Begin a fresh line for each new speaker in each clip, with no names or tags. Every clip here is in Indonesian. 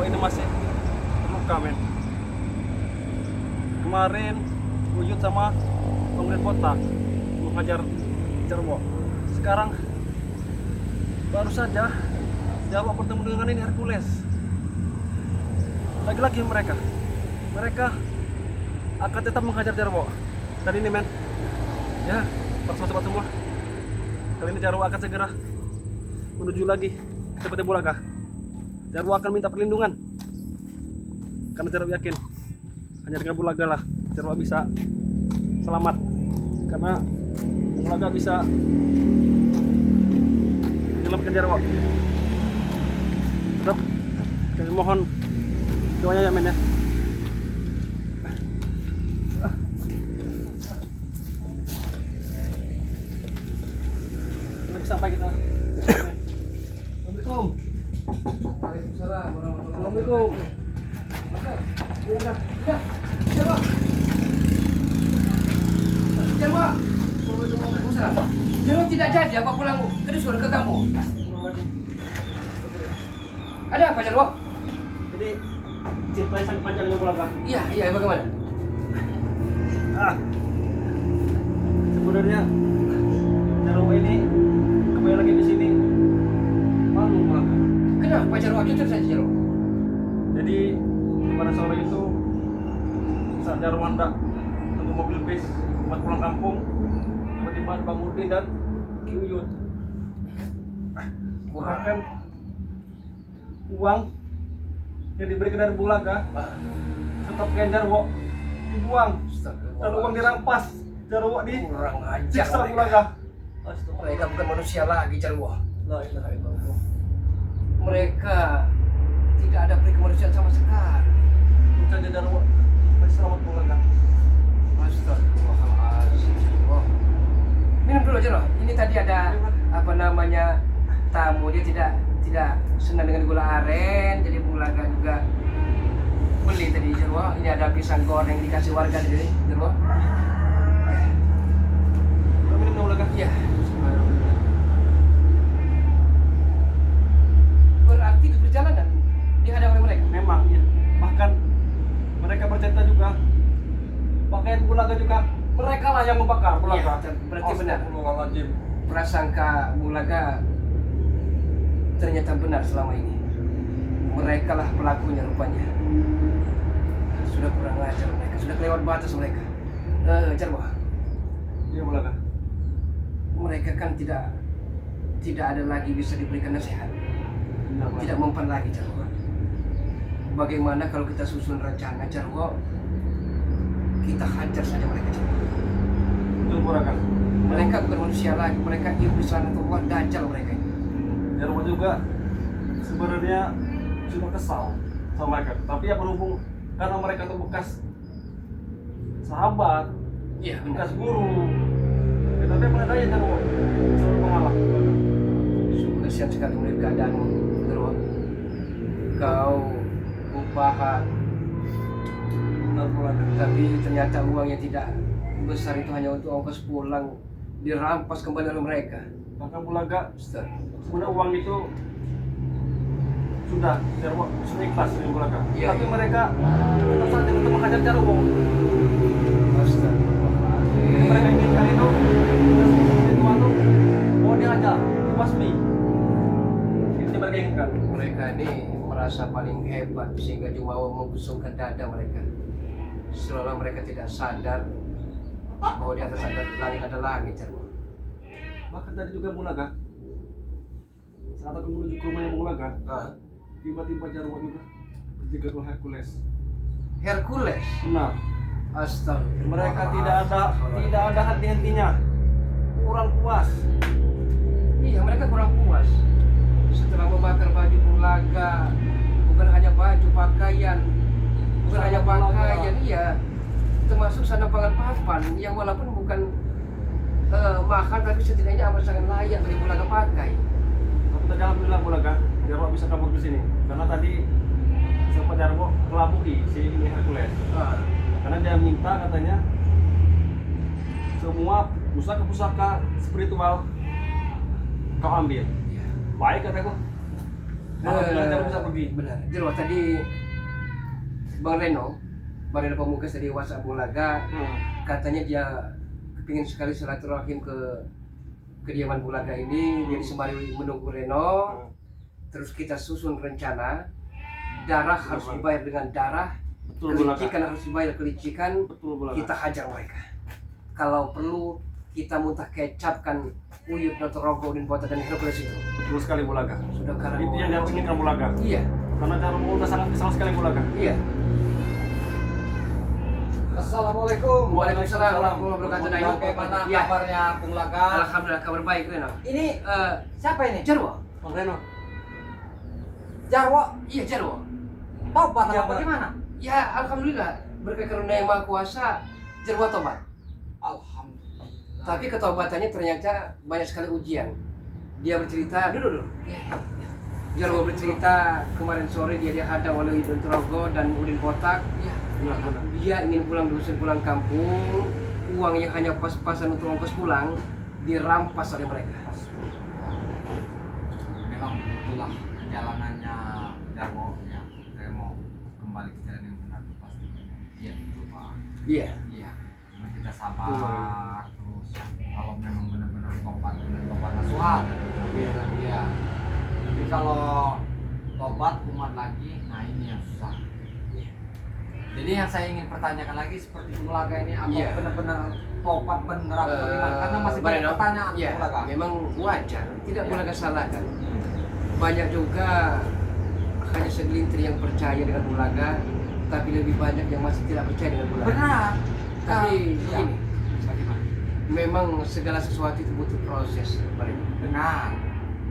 ini masih terluka, men. Kemarin Uyut sama pemerintah kota menghajar Jarwo. Sekarang baru saja Jarwo bertemu dengan ini Hercules. Lagi-lagi mereka akan tetap menghajar Jarwo. Dan ini, men, ya, sobat-sobat semua, kali ini Jarwo akan segera menuju lagi ke PT Bulaga. Jarwo akan minta perlindungan karena Jarwo yakin hanya dengan Bulaga lah Jarwo bisa selamat, karena Bulaga bisa menyelamatkan Jarwo. Tetap kami mohon doanya ya, men, ya. Sampai kita. Assalamualaikum.
Waalaikumsalam warahmatullahi
Assalamualaikum.
Jarwo tidak jadi apa pulang ke dusun ke kamu? Ada apa Jarwo?
Jadi cerita yang sangat panjang yang Bulaga.
Iya, bagaimana?
Sebenarnya Jarwo ini kembali lagi di sini malu, Bulaga.
Kenapa Jarwo? Jujur saja Jarwo.
Jadi pada sore itu saat Jarwo hendak tunggu mobil bis buat pulang kampung, tiba-tiba ada Bang Udin dan Ki Uyut kurangkan uang yang diberikan dari Bulaga, tetap kayak Jarwo dibuang dan uang dirampas. Jarwo di
Kurang ajar
siksa
mereka.
Bulaga.
Mereka bukan manusia lagi Jarwo.
La ilaha illallah.
Mereka tidak ada peri kemanusiaan sama sekali.
Mencari Jarwo masih selamat Bulaga.
Astagfirullahaladzim Jarwo. Minum dulu Jarwo. Ini tadi ada apa namanya tamu, dia tidak senang dengan gula aren, jadi Bulaga juga beli tadi Jarwo. Ini ada pisang goreng dikasih warga di sini Jarwo.
Udah minum dulu Bulaga.
Iya. Berarti di perjalanan dihadang oleh mereka.
Memang ya. Bahkan mereka bercerita juga pakaian Bulaga juga mereka lah yang membakar Bulaga.
Iya, berarti benar.
Astagfirullahaladzim.
Prasangka Bulaga ternyata benar selama ini. Mereka lah pelakunya rupanya. Sudah kurang ajar mereka, sudah kelewat batas mereka. Jarwo,
Iya Bulaga.
mereka kan tidak ada lagi bisa diberikan nasihat,
Benar, Bulaga.
tidak mempan lagi Jarwo. Bagaimana kalau kita susun rencana Jarwo, kita hajar saja mereka Jarwo.
Betul Bulaga.
Mereka bukan manusia lagi, mereka iblis laknatullah, dajjal mereka ini.
Jarwo juga sebenarnya cuma kesal sama mereka, tapi ya berhubung karena mereka tuh bekas sahabat,
Iya,
bekas guru, ya, tapi apa daya Jarwo selalu mengalah.
Sungguh kasihan sekali melihat keadaanmu, Jarwo. Kau upahan,
Benar Bulaga.
tapi ternyata uang yang tidak besar itu hanya untuk ongkos pulang, dirampas kembali oleh mereka.
Bahkan Bulaga
Ustaz.
sebenarnya uang itu sudah Jarwo sudah ikhlas dengan Bulaga.
Iya,
Tapi
iya.
mereka tetap saja untuk menghajar Jarwo. Yang mereka inginkan itu mau dihajar, dibasmi. Itu yang mereka inginkan.
Mereka ini merasa paling hebat sehingga jumawa membusungkan dada mereka. Seolah mereka tidak sadar bahwa di atas ada langit ada langit, Jarwo.
Bahkan tadi juga Bulaga, saat aku menuju ke rumahnya Bulaga, tiba-tiba Jarwo juga dijegat oleh Hercules.
Hercules.
Benar.
Astagfirullah.
Mereka tidak ada henti-hentinya. Kurang puas.
Iya, mereka kurang puas. Setelah membakar baju Bulaga, bukan hanya baju, pakaian, bukan hanya pakaian, iya, termasuk sandang pangan papan yang walaupun bukan mahal, tapi setidaknya amat sangat layak dari Bulaga pakai.
Tapi tadi alhamdulillah Bulaga, Jarwo bisa kabur ke sini. Karena tadi sempat Jarwo kelabui si ini Hercules. Karena dia minta katanya semua pusaka-pusaka spiritual kau ambil.
Iya.
Baik kataku. Alhamdulillah Jarwo bisa pergi.
Benar. Jarwo tadi Bang Reno Pamungkas dari WhatsApp Bung Laga, katanya dia kepingin sekali silaturahim ke kediaman Bung Laga ini. Jadi sembari menunggu Reno, terus kita susun rencana. Darah harus dibayar dengan darah, kelicikan harus dibayar kelicikan. Kita hajar mereka. Kalau perlu kita muntah kecapkan Uyut, Notorogo, Udin Botak dan Hercules itu.
Betul sekali Bulaga.
Sudah karena
Itu yang Jarwo inginkan Bulaga.
Iya.
Karena Jarwo udah sangat kesal sekali Bulaga.
Iya.
Assalamualaikum.
Waalaikumsalam warahmatullahi wabarakatuh. Nah,
Bagaimana
ya.
kabarnya Bung Laga?
Alhamdulillah kabar baik Reno.
Ini siapa ini?
Jarwo.
Bang Reno.
Jarwo.
Iya Jarwo.
Tobat
Iya,
apa
Pak.
gimana?
Ya alhamdulillah berkat karunia yang Maha Kuasa Jarwo tobat.
Alhamdulillah.
Tapi ketobatannya ternyata banyak sekali ujian. Dia bercerita, dulu. Jarwo bercerita kemarin sore dia dihadang oleh Udin Notorogo dan Udin Botak.
Benar.
Dia ingin pulang dusun, pulang kampung. Uang yang hanya pas-pasan untuk ongkos pulang dirampas oleh mereka.
Memang itulah perjalanannya Jarwo ya. Saya mau kembali ke jalan yang benar pasti. Iya betul Pak.
Iya.
Iya. Cuma kita sabar terus. Kalau memang benar-benar tobat nasuhat. Iya. Tapi kalau tobat umat lagi, nah ini yang susah. Jadi yang saya ingin pertanyakan lagi seperti Bung Laga ini apa
Iya.
benar-benar tobat benar atau bagaimana? Karena masih banyak
Reno,
pertanyaan
ya,
Bung Laga.
memang wajar, tidak
Iya.
boleh salahkan. Banyak juga hanya segelintir yang percaya dengan Bulaga, tapi lebih banyak yang masih tidak percaya dengan Bulaga.
Benar.
Tapi
Iya.
ini
Bagaimana?
memang segala sesuatu itu butuh proses, Reno.
Benar.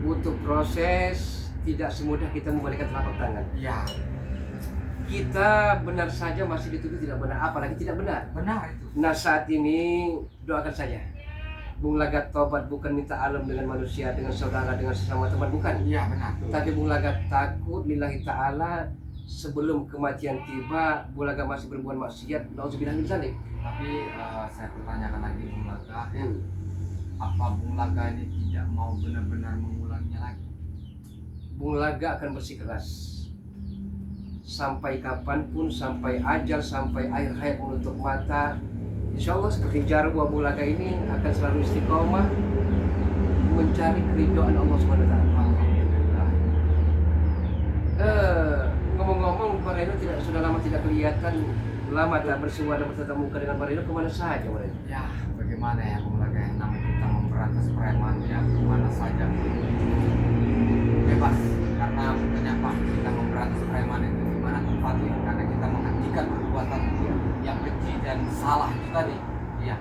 Butuh proses, tidak semudah kita membalikan telapak tangan.
Iya.
Kita benar saja masih dituduh tidak benar, apalagi tidak benar.
Benar itu.
Nah saat ini doakan saja. Bung Laga tobat bukan minta alam dengan manusia, dengan saudara, dengan sesama teman, bukan.
Iya benar.
Tapi Bung Laga takut lillahi ta'ala sebelum kematian tiba Bung Laga masih berbuat maksiat. Nauzubillah min dzalik.
Tapi saya pertanyakan lagi Bung Laga, ya, apa Bung Laga ini tidak mau benar-benar mengulanginya lagi?
Bung Laga akan bersikeras sampai kapanpun, sampai ajal, sampai akhir hayat menutup mata. Insya Allah seperti Jarwo, Bung Laga ini akan selalu istiqomah mencari keridhaan Allah SWT.
Alhamdulillah.
Ngomong-ngomong, Pak Reno sudah lama tidak kelihatan, lama tak bersua dan bertatap muka dengan Pak Reno, kemana saja Pak Reno?
Ya, bagaimana ya Bung Laga, namanya kita memberantas preman ya kemana saja bebas, karena bukannya apa kita memberantas preman itu di mana tempatnya, karena kita menghentikan perbuatan yang keji dan salah itu tadi. Iya.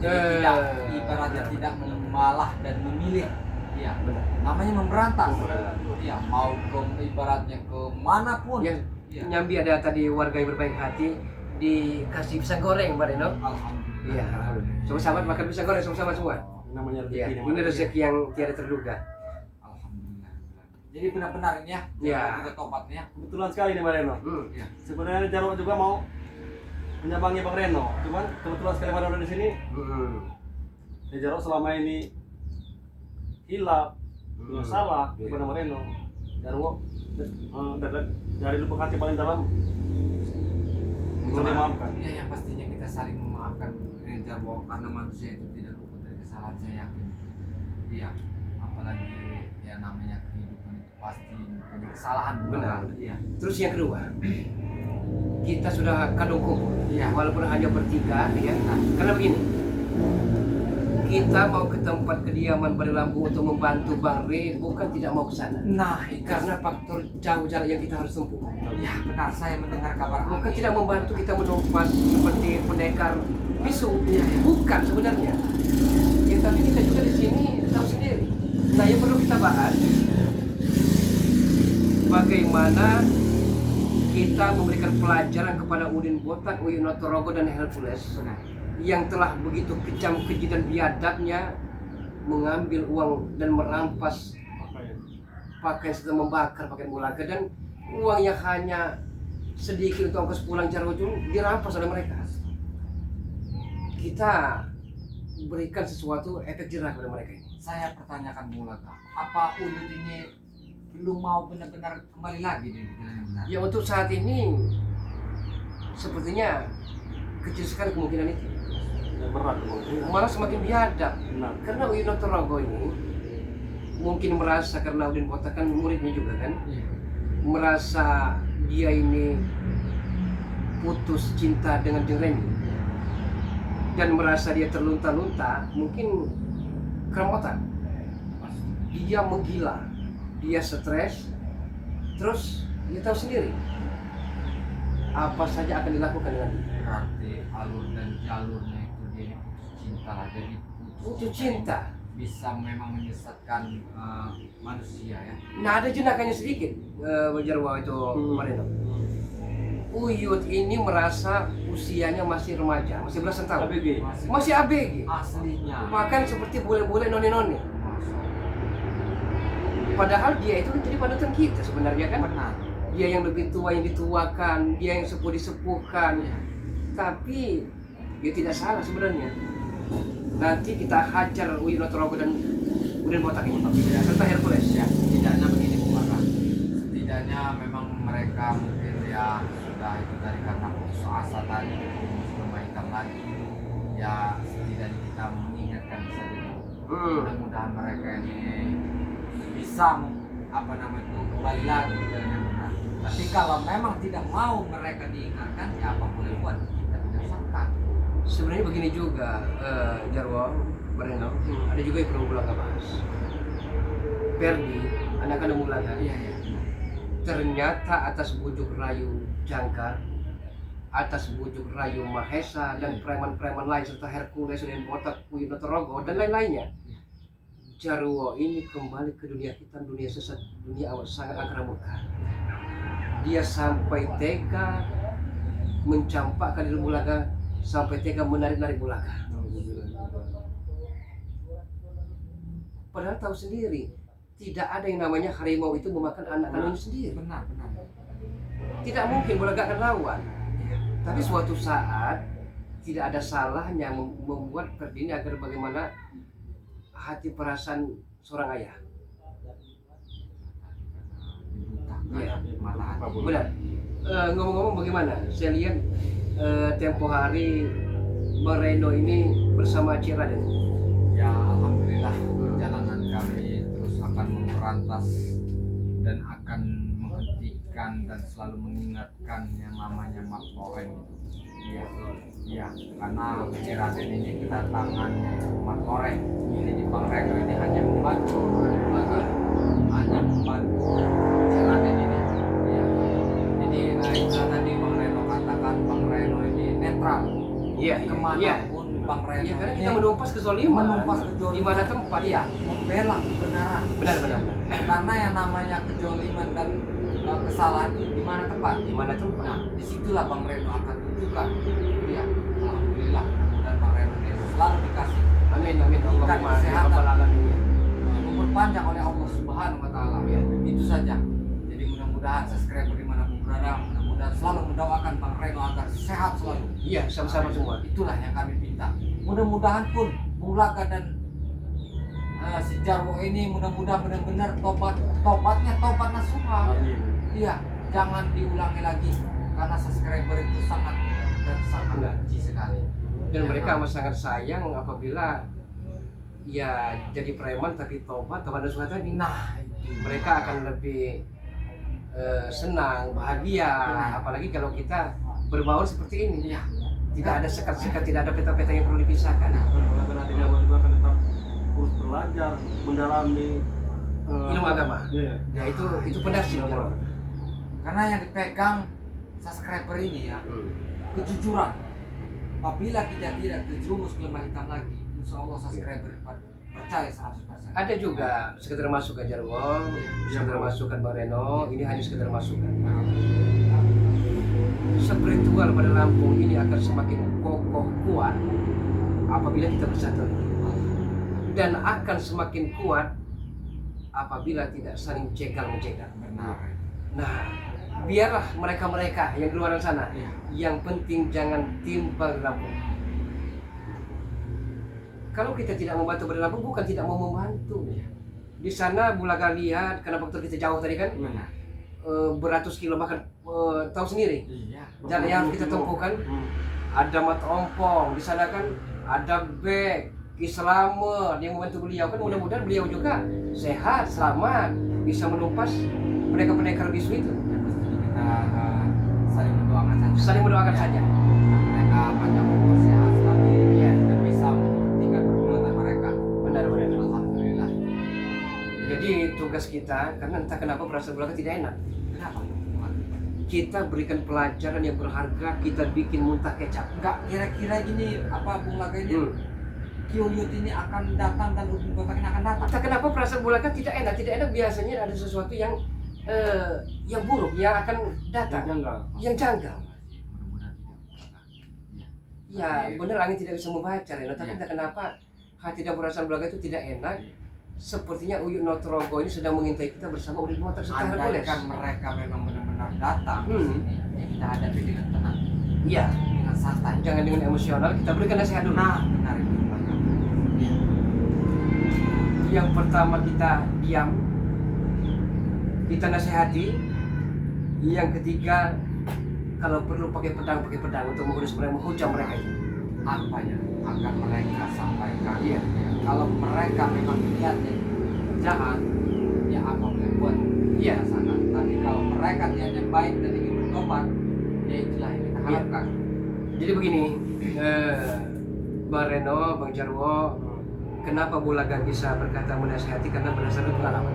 Jadi tidak ibaratnya tidak memalah dan memilih. Iya.
Benar.
Namanya memberantas.
Benar.
Iya, mau ke ibaratnya ke manapun.
Ya,
Iya.
nyambi ada tadi warga yang berbaik hati dikasih pisang goreng Pak Reno.
Alhamdulillah.
Iya, sama-sama makan pisang goreng sama-sama semua.
Namanya
Iya,
rezeki.
ini rezeki yang tiada terduga.
Alhamdulillah. Jadi benar-benar ini ya.
Iya.
Juga tobatnya.
Kebetulan sekali nih Bang Reno.
Iya.
Sebenarnya Jarwo juga mau menyambangi Bang Reno, cuman kebetulan sekali Bang Reno di sini. Ya Jarwo selama ini hilaf, salah kepada Bang Reno. Jarwo dari lubuk hati paling dalam bisa dimaafkan.
Iya, yang pastinya kita saling memaafkan Jarwo, karena manusia itu tidak luput dari kesalahan, saya yakin. Iya. Apalagi ya namanya kehidupan itu pasti punya kesalahan.
Benar.
Iya.
Terus yang kedua, kita sudah kadung kubur,
Iya.
walaupun hanya bertiga, ya. Karena begini, kita mau ke tempat kediaman Bari Lampu untuk membantu Bang Re, bukan tidak mau ke sana.
Nah, itu.
Karena faktor jauh jarak yang kita harus tempuh.
Ya benar, saya mendengar kabar
Bukan tidak membantu kita menumpas seperti pendekar bisu,
Iya, iya.
bukan sebenarnya. Ya, tapi kita juga di sini tahu sendiri. Nah, yang perlu kita bahas, bagaimana kita memberikan pelajaran kepada Udin Botak, Uyut Notorogo dan Hercules
Benar.
yang telah begitu kejam, keji dan biadabnya mengambil uang dan merampas pakaian serta membakar pakaian Bung Laga, dan uang yang hanya sedikit untuk ongkos pulang Jarwo itu dirampas oleh mereka. Kita berikan sesuatu efek jerah kepada mereka ini.
Saya pertanyakan Bung Laga, apa Uyut ini belum mau benar-benar kembali lagi di jalan yang benar.
Ya untuk saat ini sepertinya kecil sekali kemungkinan itu.
Ya, berat kemungkinan.
Malah semakin biadab.
Benar.
Karena Winoto Rogo ini mungkin merasa karena Udin Botak kan muridnya juga kan,
Iya.
merasa dia ini putus cinta dengan Jeng Remi dan merasa dia terlunta-lunta, mungkin keremotan. Dia menggila, dia stres, terus dia tahu sendiri apa saja akan dilakukan dengan dia.
Berarti alur dan jalurnya itu dia ini putus cinta lah, jadi
Putus cinta.
bisa memang menyesatkan manusia ya.
Nah ada jenakanya sedikit, Jarwo itu Marino. Uyut ini merasa usianya masih remaja, masih belasan tahun,
ABG.
masih ABG,
Aslinya.
bahkan seperti bule-bule noni-noni. Padahal dia itu kan jadi panutan kita sebenarnya kan.
Benar.
Dia yang lebih tua yang dituakan, dia yang sepuh disepuhkan. Tapi dia tidak salah sebenarnya. Nanti kita hajar Winoto Rogo dan Udin Botak ini serta Hercules.
Ya, setidaknya begini Bu Mara. Setidaknya memang mereka mungkin ya sudah itu dari karena putus asa tadi belum hitam lagi. Ya setidaknya kita mengingatkan saja. Mudah-mudahan mereka ini bisa apa namanya itu kembali lagi ke jalan yang benar. Tapi kalau memang tidak mau mereka diingatkan, ya apa boleh buat, kita tidak sangka.
Sebenarnya begini juga, Jarwo, Marino, ada juga yang perlu Bulaga bahas. Perdi, anak-anak Bulaga,
Iya iya.
ternyata atas bujuk rayu Jangkar, atas bujuk rayu Mahesa dan preman-preman lain serta Hercules dan Botak, Winoto Rogo dan lain-lainnya, Jarwo ini kembali ke dunia hitam, dunia sesat, dunia awal sangat angkara murka. Dia sampai tega mencampakkan diri Bulaga, sampai tega menarik-narik Bulaga. Padahal tahu sendiri, tidak ada yang namanya harimau itu memakan anak kandungnya sendiri.
Benar benar.
Tidak mungkin Bulaga akan lawan. Tapi suatu saat tidak ada salahnya membuat Perdi ini agar bagaimana hati perasaan seorang ayah. Iya.
Mata hati.
Benar. Ngomong-ngomong bagaimana? Saya lihat tempo hari Bang Reno ini bersama Cik Raden.
Ya alhamdulillah perjalanan kami terus akan memberantas dan akan menghentikan dan selalu mengingatkan yang namanya Mak Koreng itu. Iya, iya, karena Raden ini kedatangan Mak Koreng. Jadi Bang Reno ini hanya membantu, hanya membantu Raden ini. Iya. Jadi itu tadi Bang Reno katakan Bang Reno ini netral.
Iya,
Kemanapun Bang Reno
Iya, karena
ini
kita menumpas kezoliman.
menumpas kejoliman
Di mana tempat?
iya membela kebenaran.
Benar.
Karena yang namanya kejoliman dan kesalahan itu di mana tempat?
Di mana tempat?
Nah, disitulah Bang Reno akan tunjukkan. Iya, alhamdulillah dan Bang Reno ini selalu dikasih
Amin. Allahumma ya rabbal alamin.
umur panjang oleh Allah Subhanahu Wa Taala. Ya, itu saja. Jadi mudah-mudahan subscriber dimanapun berada, mudah-mudahan selalu mendoakan Bang Reno agar sehat selalu.
Iya, sama-sama semua.
Itulah yang kami minta. Mudah-mudahan pun Bulaga dan si Jarwo ini mudah-mudahan benar-benar tobatnya tobat nasuha. Iya, jangan diulangi lagi karena subscriber itu sangat dan sangat benci sekali.
Dan
Ya,
mereka amat sangat sayang apabila ya jadi preman tapi tobat nasuha tadi.
nah itu
Mereka akan lebih senang, bahagia, apalagi kalau kita berbaur seperti ini.
iya.
Tidak ada sekat-sekat, tidak ada peta-peta yang perlu dipisahkan.
Bulaga nanti Jarwo juga akan tetap terus belajar, mendalami
Ilmu agama.
Iya.
Ya itu pendasar. Jarwo.
Karena yang dipegang subscriber ini ya kejujuran. Apabila kita tidak terjerumus ke lembah hitam lagi, insya Allah subscriber percaya 100%.
Ada juga sekedar masukan Jarwo, sekedar masukan Bang Reno, ini hanya sekedar masukan. Spiritual pada Lampung ini akan semakin kokoh kuat apabila kita bersatu, dan akan semakin kuat apabila tidak saling cegal-mencegal.
Benar.
Nah, biarlah mereka-mereka yang di luar sana,
Iya.
yang penting jangan timpang di Lampung. Kalau kita tidak membantu pada Lampung, bukan tidak mau membantu. Di sana Bulaga lihat karena waktu kita jauh tadi kan,
Benar.
beratus kilo bahkan tahu sendiri.
Iya.
Jalan yang harus kita tempuh kan. Ada mata ompong di sana kan, ada bek Islamet yang membantu beliau kan, mudah-mudahan beliau juga sehat, selamat, bisa menumpas pendekar-pendekar bisu itu.
Kita saling mendoakan saja.
Saling mendoakan
Ya.
saja.
Mereka panjang umur, sehat selalu,
Iya.
dan bisa membuktikan perbuatan mereka.
Benar-benar.
Alhamdulillah.
Jadi tugas kita, karena entah kenapa perasaan Bulaga tidak enak.
Kenapa?
Kita berikan pelajaran yang berharga, kita bikin muntah kecap.
Enggak, kira-kira gini, apa Bung Laga ini,
Hmm.
Kyuyut ini akan datang dan Udin Botak ini akan datang.
Entah kenapa perasaan Bulaga tidak enak. Tidak enak biasanya ada sesuatu yang buruk yang akan datang, yang janggal.
Mudah-mudahan tidak. Iya.
Ya benar, angin tidak bisa membaca, Reno. Tapi
Iya.
entah kenapa hati dan perasaan Bulaga itu tidak enak.
Iya.
Sepertinya Uyut Notrogo ini sedang mengintai kita bersama Udin Botak secara boleh.
Andaikan mereka memang benar-benar datang ke
Hmm.
sini, ya kita hadapi dengan tenang,
Iya,
dengan santai.
jangan dengan emosional. Kita berikan nasihat dulu.
Nah, benar itu Bung Laga. Iya.
Yang pertama kita diam, kita nasihati. Yang ketiga, kalau perlu pakai pedang untuk menghunus mereka, menghujam mereka itu.
Apa yang akan mereka sampaikan?
Iya.
Ya, kalau mereka memang niatnya jahat, ya apa boleh buat
Iya.
sana. Tapi kalau mereka niatnya baik dan ingin bertobat, ya itulah yang kita
Iya.
harapkan.
Jadi begini, Bang Reno, Bang Jarwo, kenapa Bulaga bisa berkata menasihati? Karena berdasarkan pengalaman.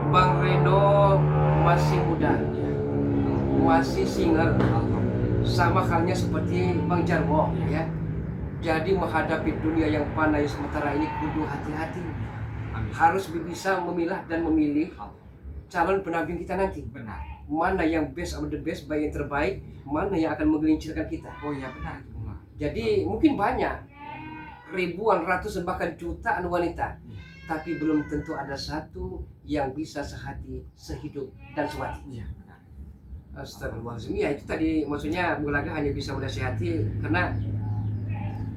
Bang Reno masih muda, masih single, sama halnya seperti Bang Jarwo, ya. Jadi menghadapi dunia yang panai sementara ini kudu hati-hati. Harus bisa memilah dan memilih calon pendamping kita nanti.
Benar.
Mana yang best of the best, baik yang terbaik, mana yang akan menggelincirkan kita.
Oh iya benar itu Bung Laga.
Jadi mungkin banyak, ribuan, ratusan, bahkan jutaan wanita, tapi belum tentu ada satu yang bisa sehati, sehidup, dan sewati.
Iya benar.
Astagfirullahaladzim. Ya itu tadi maksudnya Bulaga hanya bisa menasihati karena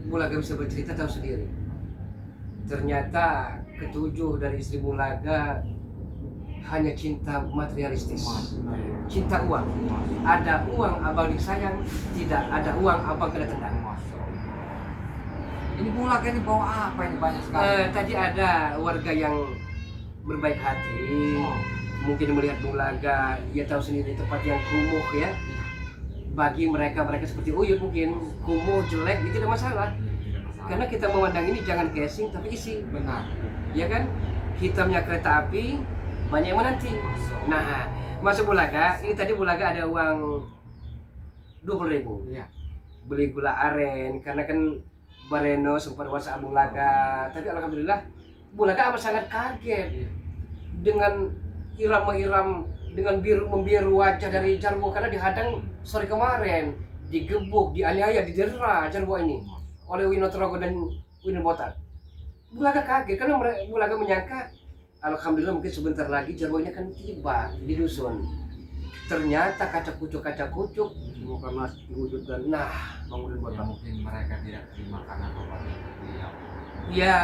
Bulaga bisa bercerita tahu sendiri. Ternyata ketujuh dari istri Bulaga hanya cinta materialistis, cinta uang. Ada uang abang disayang, tidak ada uang abang kena tendang.
Masya Allah. Ini Bung Laga ini bawa apa ini banyak sekali?
Tadi ada warga yang berbaik hati, mungkin melihat Bung Laga, dia tahu sendiri tempat yang kumuh ya. Bagi mereka seperti Uyut mungkin kumuh, jelek, itu tidak masalah.
Tidak masalah.
Karena kita memandang ini jangan casing tapi isi,
Benar.
ya kan? Hitamnya kereta api, banyak yang menanti. Nah, masuk Bulaga, ini tadi Bulaga ada uang 20.000.
Iya.
Beli gula aren, karena kan Bareno sempat WhatsApp Bulaga, tapi alhamdulillah Bulaga amat sangat kaget dengan iram-iram, dengan membiru wajah dari Jarwo karena dihadang sore kemarin, digebuk, dianiaya, didera Jarwo ini oleh Winotrogo dan Udin Botak. Bulaga kaget karena Bulaga menyangka alhamdulillah mungkin sebentar lagi Jarwo ini akan tiba di dusun. Ternyata kaca kucuk
Bukan Mas Wujud dan
nah
Bang Udin
Ya,
Botak.
mungkin mereka tidak terima karena tobatnya beliau.
ya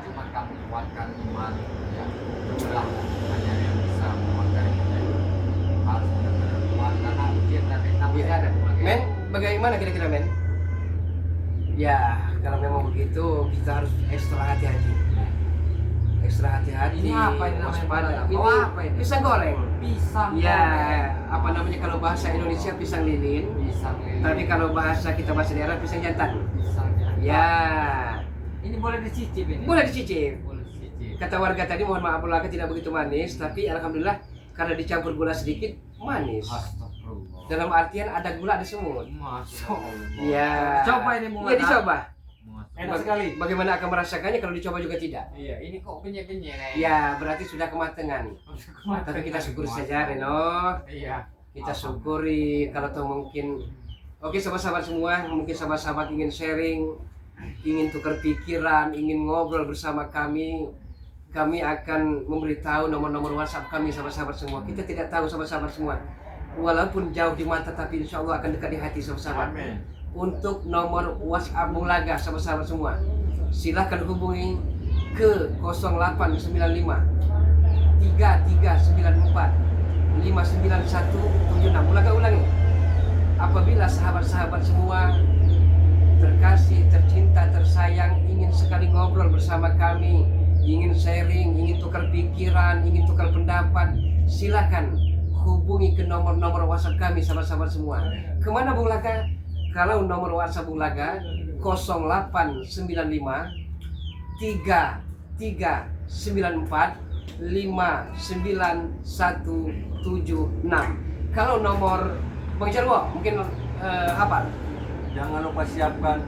Cuma kamu kuatkan iman, ya itulah hanya yang bisa menguatkan kita itu. Harus benar-benar kuat karena ujian dan rintangan
Iya.
ada Bung Laga.
Men, bagaimana kira-kira men? Ya, kalau memang begitu kita harus ekstra hati-hati. Ekstra hati-hati.
Ini apa ini namanya?
waspada.
Oh,
Ini
apa ini?
pisang goreng.
Pisang
Ya,
goreng.
apa namanya kalau bahasa Indonesia pisang lilin.
Pisang lilin.
Tapi kalau bahasa kita bahasa daerah pisang jantan.
pisang jantan.
Ya,
Ini boleh dicicip ini.
boleh dicicip.
Boleh dicicip.
Kata warga tadi mohon maaf Bulaga tidak begitu manis, tapi alhamdulillah karena dicampur gula sedikit manis.
Astagfirullah.
Dalam artian ada gula ada semut.
Masya Allah.
Ya.
Coba ini Bung
Ya
Laga.
dicoba.
Enak sekali.
Bagaimana akan merasakannya kalau dicoba juga tidak?
Iya, ini kok penyek-penyek kayaknya.
Ya, berarti sudah kematangan. Tapi kita syukuri saja, Reno.
Iya.
Kita syukuri kalau toh mungkin. Oke, sahabat-sahabat semua, mungkin sahabat-sahabat ingin sharing, ingin tukar pikiran, ingin ngobrol bersama kami. Kami akan memberitahu nomor-nomor WhatsApp kami, sahabat-sahabat semua. Kita tidak tahu, sahabat-sahabat semua. Walaupun jauh di mata, tapi insya Allah akan dekat di hati, sahabat-sahabat. Untuk nomor WhatsApp Bulaga, sahabat-sahabat semua, silahkan hubungi ke 0895 3394 59176. Ulangi. Apabila sahabat-sahabat semua terkasih, tercinta, tersayang, ingin sekali ngobrol bersama kami, ingin sharing, ingin tukar pikiran, ingin tukar pendapat, silakan hubungi ke nomor WhatsApp kami sahabat-sahabat semua. Kemana Bung Laga? Kalau nomor WhatsApp Bung Laga 0895 3394 59176. Kalau nomor Bang Jarwo mungkin hafal.
Jangan lupa siapkan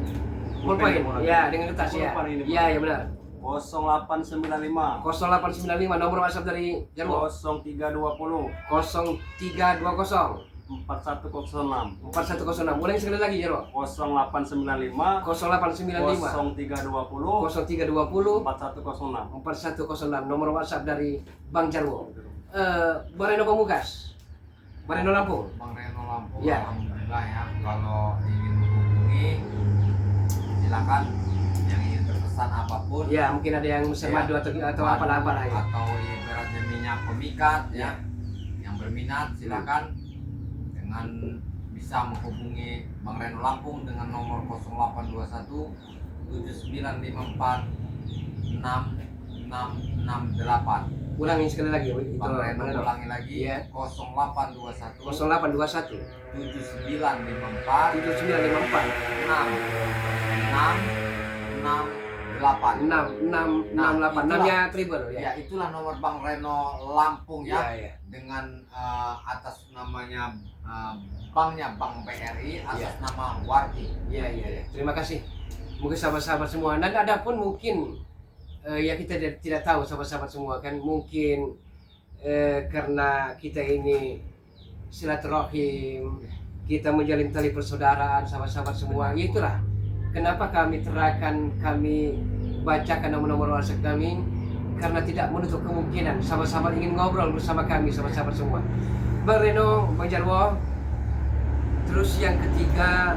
Pulpen. Ya, dengan kertas ya.
Pulpen ini, Pak.
Ya, ya benar.
0895
0895 nomor WhatsApp dari Jarwo.
0320
0320
4106
4106. Ulangi sekali lagi Jarwo.
0895
0895
0320
0320
4106.
4106 nomor WhatsApp dari Bang Jarwo. Bareno Pamungkas. Bareno Lampung.
Bang Reno Lampung,
Ya.
alhamdulillah ya. Kalau ingin menghubungi, silakan. Yang ingin berpesan apapun,
Ya, mungkin ada yang pesan
Ya.
madu atau apalah ya.
atau ibaratnya minyak pemikat ya, yang berminat silakan dengan bisa menghubungi Bang Reno Lampung dengan nomor 0821 7954 6668.
Ulangi sekali lagi itu
Bang Reno
Bareno.
ulangi lagi,
Iya.
0821
0821
7954
7954
6668.
6668. Namanya triple
Ya,
ya.
itulah nomor Bang Reno Lampung ya.
Ya, ya.
Dengan atas namanya banknya Bank BRI atas
Ya.
nama Warti.
Ya, ya, ya. Terima kasih. Mungkin sahabat-sahabat semua. Dan ada pun mungkin ya kita tidak tahu sahabat-sahabat semua kan, mungkin karena kita ini silaturahim, kita menjalin tali persaudaraan sahabat-sahabat semua. Ya itulah kenapa kami bacakan nomor-nomor WhatsApp kami, karena tidak menutup kemungkinan sahabat-sahabat ingin ngobrol bersama kami sahabat-sahabat semua. Bang Reno, Bang Jarwo. Terus yang ketiga,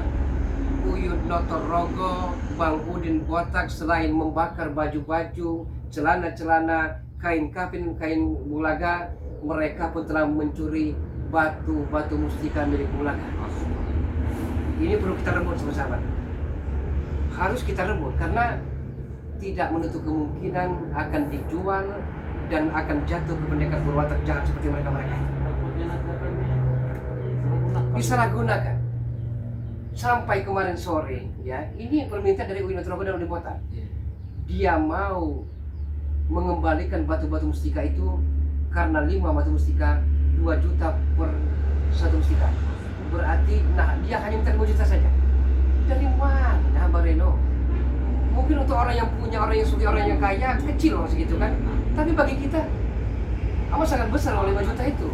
Uyut Notorogo, Bang Udin Botak, selain membakar baju-baju, celana-celana, kain kafin, kain Bulaga, mereka pun telah mencuri batu-batu mustika milik Bulaga. Ini perlu kita rebut sahabat. Harus kita rebut karena tidak menutup kemungkinan akan dijual dan akan jatuh ke pendekat berwatak jahat seperti mereka-mereka. Disalahgunakan. Sampai kemarin sore ya, ini permintaan dari Uyut Notorogo dan Udin Botak. Dia mau mengembalikan batu-batu mustika itu karena 5 batu mustika 2 juta per 1 mustika. Berarti dia hanya minta 2 juta saja. Dari mana Bang Reno? Mungkin untuk orang yang punya, orang yang suki, orang yang kaya kecil loh segitu kan. Tapi bagi kita amat sangat besar loh 5 juta itu.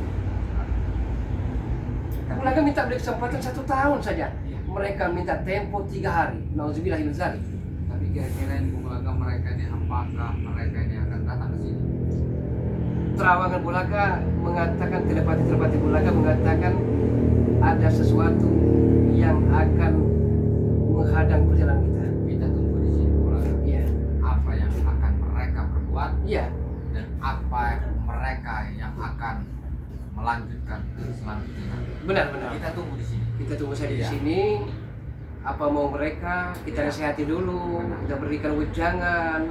Mereka minta beri kesempatan 1 tahun saja. Mereka minta tempo 3 hari. Nauzubillah min dzalik.
Tapi kira-kira ini Bulaga mereka ini apakah mereka ini akan datang ke sini?
Terawangan Bulaga mengatakan, telepati Bulaga mengatakan ada sesuatu yang akan menghadang perjalanan kita.
Kita tunggu di sini Bulaga.
Iya.
Apa yang akan mereka perbuat
Iya.
dan apa mereka yang akan melanjutkan selanjutnya.
Benar.
Kita tunggu di sini.
Kita tunggu saja di
Iya.
sini. Apa mau mereka, kita
Iya.
nasihati dulu, kita berikan wejangan.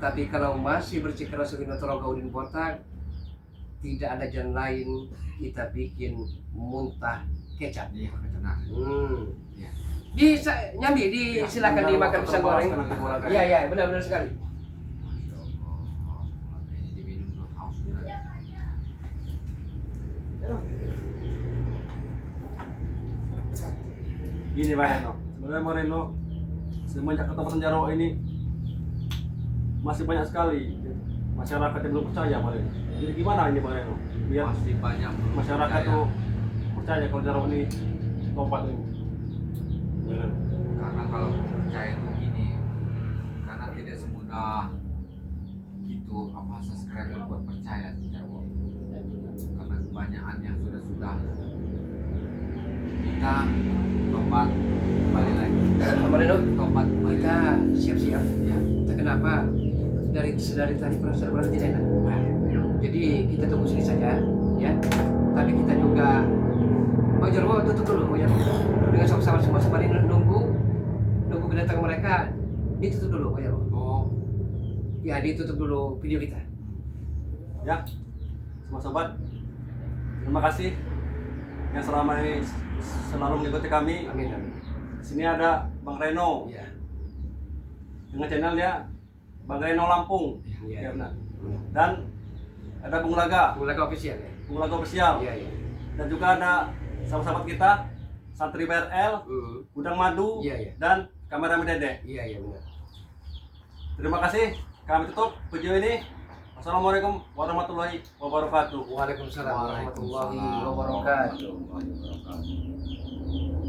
Tapi kalau masih bersikeras Uyut Notorogo, Udin Botak, tidak ada jalan lain, kita bikin muntah kecap.
Iya, benar. Iya.
Bisa nyambi, silakan dimakan pisang goreng. Iya, benar sekali.
Masya Allah. Ini diminum dulu, haus benar.
Gini Bang Reno, sebenarnya Bang Reno semenjak ketemu Jarwo ini masih banyak sekali masyarakat yang belum percaya Bang Reno. Jadi gimana ini Bang Reno? Biar
Masih banyak belum
masyarakat
percaya.
tuh percaya kalau Jarwo ini tobat ini. Bang Reno.
Karena kalau percaya itu gini, karena tidak semudah itu apa subscriber buat percaya sih Jarwo. Karena kebanyakan yang sudah kita tobat kembali lagi.
Bang Reno,
Tobat kembali
kita
lagi.
siap-siap.
Ya.
Kita kenapa? dari tadi perasaan tidak enak. Nah, jadi kita tunggu sini saja, ya. Tapi kita juga Bang Jarwo tutup dulu, Bang Jarwo. Dengan sama-sama semua sembari nunggu kedatangan mereka, ditutup dulu, Bang Jarwo.
Oh,
Ya, ditutup dulu video kita.
Ya, semua sobat, terima kasih yang selama ini selalu mengikuti kami.
Amin, amin.
Di sini ada Bang Reno
Ya,
dengan channelnya Bang Reno Lampung.
ya,
Ya, benar. Dan ada Bung Laga,
mulai ke official ya.
Bung Laga Official.
Iya, iya.
Dan juga ada sahabat-sahabat kita, Santri BRL, Gudang Madu,
Iya, iya.
dan Kamera Dede.
Iya, iya benar.
Terima kasih. Kami tutup video ini. Assalamualaikum warahmatullahi wabarakatuh.
Waalaikumsalam warahmatullahi
Waalaikumsalam
wabarakatuh.
warahmatullahi wabarakatuh.